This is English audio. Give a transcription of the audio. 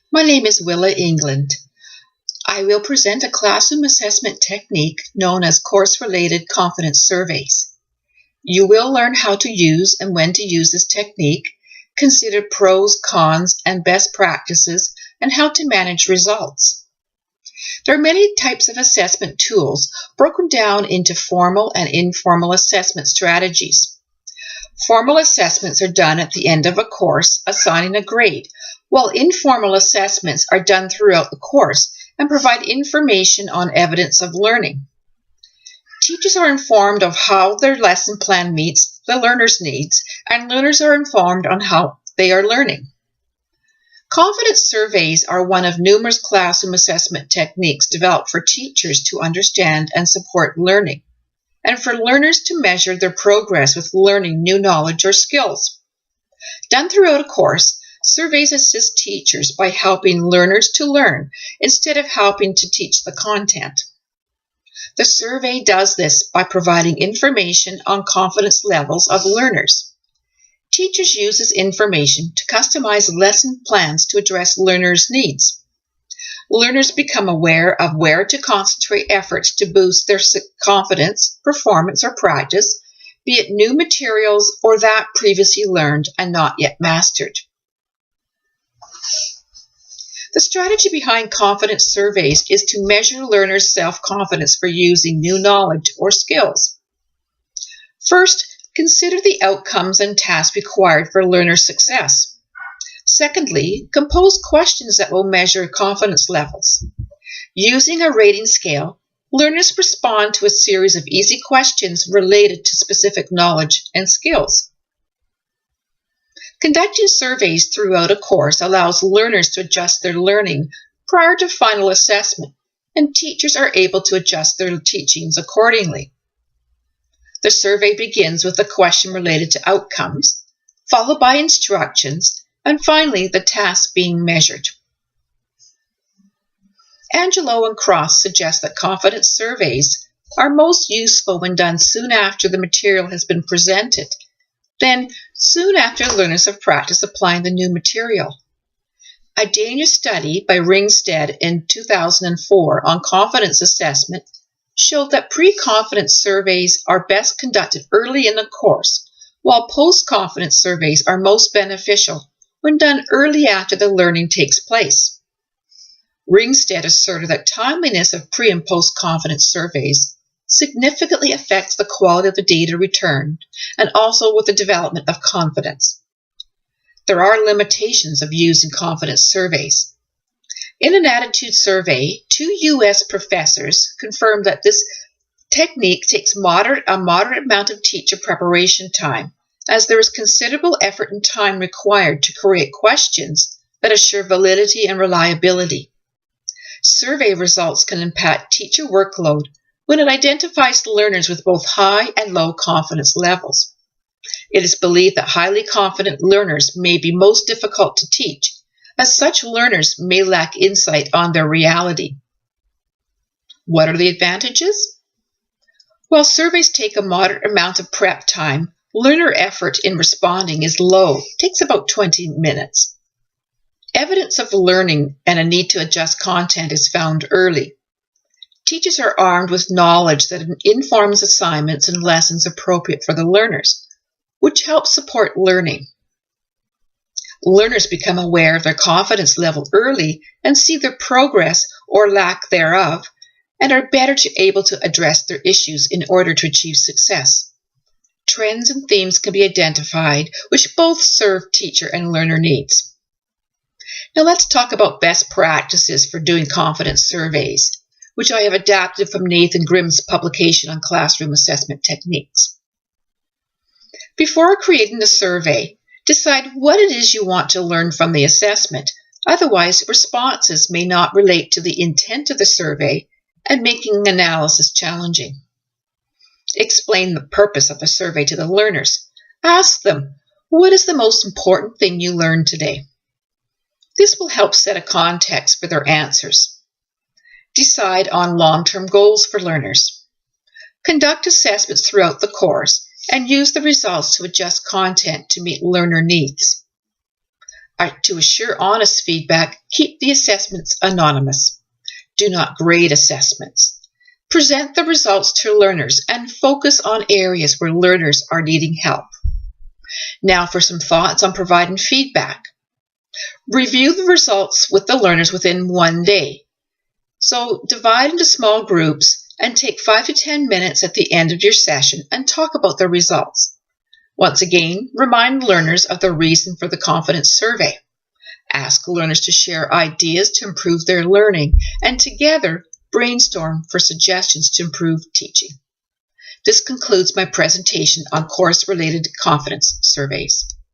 My name is Willa England. I will present a classroom assessment technique known as course-related confidence surveys. You will learn how to use and when to use this technique, consider pros, cons, and best practices, and how to manage results. There are many types of assessment tools broken down into formal and informal assessment strategies. Formal assessments are done at the end of a course, assigning a grade, while informal assessments are done throughout the course and provide information on evidence of learning. Teachers are informed of how their lesson plan meets the learner's needs, and learners are informed on how they are learning. Confidence surveys are one of numerous classroom assessment techniques developed for teachers to understand and support learning, and for learners to measure their progress with learning new knowledge or skills. Done throughout a course, surveys assist teachers by helping learners to learn instead of helping to teach the content. The survey does this by providing information on confidence levels of learners. Teachers use this information to customize lesson plans to address learners' needs. Learners become aware of where to concentrate efforts to boost their confidence, performance, or practice, be it new materials or that previously learned and not yet mastered. The strategy behind confidence surveys is to measure learners' self-confidence for using new knowledge or skills. First, consider the outcomes and tasks required for learner success. Secondly, compose questions that will measure confidence levels. Using a rating scale, learners respond to a series of easy questions related to specific knowledge and skills. Conducting surveys throughout a course allows learners to adjust their learning prior to final assessment, and teachers are able to adjust their teachings accordingly. The survey begins with a question related to outcomes, followed by instructions, and finally the task being measured. Angelo and Cross suggest that confidence surveys are most useful when done soon after the material has been presented, then soon after learners have practiced applying the new material. A Danish study by Ringstead in 2004 on confidence assessment showed that pre-confidence surveys are best conducted early in the course, while post-confidence surveys are most beneficial when done early after the learning takes place. Ringstead asserted that timeliness of pre- and post-confidence surveys significantly affects the quality of the data returned and also with the development of confidence. There are limitations of using confidence surveys. In an attitude survey, 2 U.S. professors confirmed that this technique takes a moderate amount of teacher preparation time, as there is considerable effort and time required to create questions that assure validity and reliability. Survey results can impact teacher workload when it identifies learners with both high and low confidence levels. It is believed that highly confident learners may be most difficult to teach, as such learners may lack insight on their reality. What are the advantages? While surveys take a moderate amount of prep time, learner effort in responding is low, takes about 20 minutes. Evidence of learning and a need to adjust content is found early. Teachers are armed with knowledge that informs assignments and lessons appropriate for the learners, which helps support learning. Learners become aware of their confidence level early and see their progress or lack thereof, and are better able to address their issues in order to achieve success. Trends and themes can be identified, which both serve teacher and learner needs. Now let's talk about best practices for doing confidence surveys, which I have adapted from Nathan Grimm's publication on classroom assessment techniques. Before creating the survey, decide what it is you want to learn from the assessment. Otherwise, responses may not relate to the intent of the survey and making analysis challenging. Explain the purpose of the survey to the learners. Ask them, what is the most important thing you learned today? This will help set a context for their answers. Decide on long-term goals for learners. Conduct assessments throughout the course and use the results to adjust content to meet learner needs. To assure honest feedback, keep the assessments anonymous. Do not grade assessments. Present the results to learners and focus on areas where learners are needing help. Now for some thoughts on providing feedback. Review the results with the learners within 1 day. So divide into small groups and take 5 to 10 minutes at the end of your session and talk about the results. Once again, remind learners of the reason for the confidence survey. Ask learners to share ideas to improve their learning, and together brainstorm for suggestions to improve teaching. This concludes my presentation on course-related confidence surveys.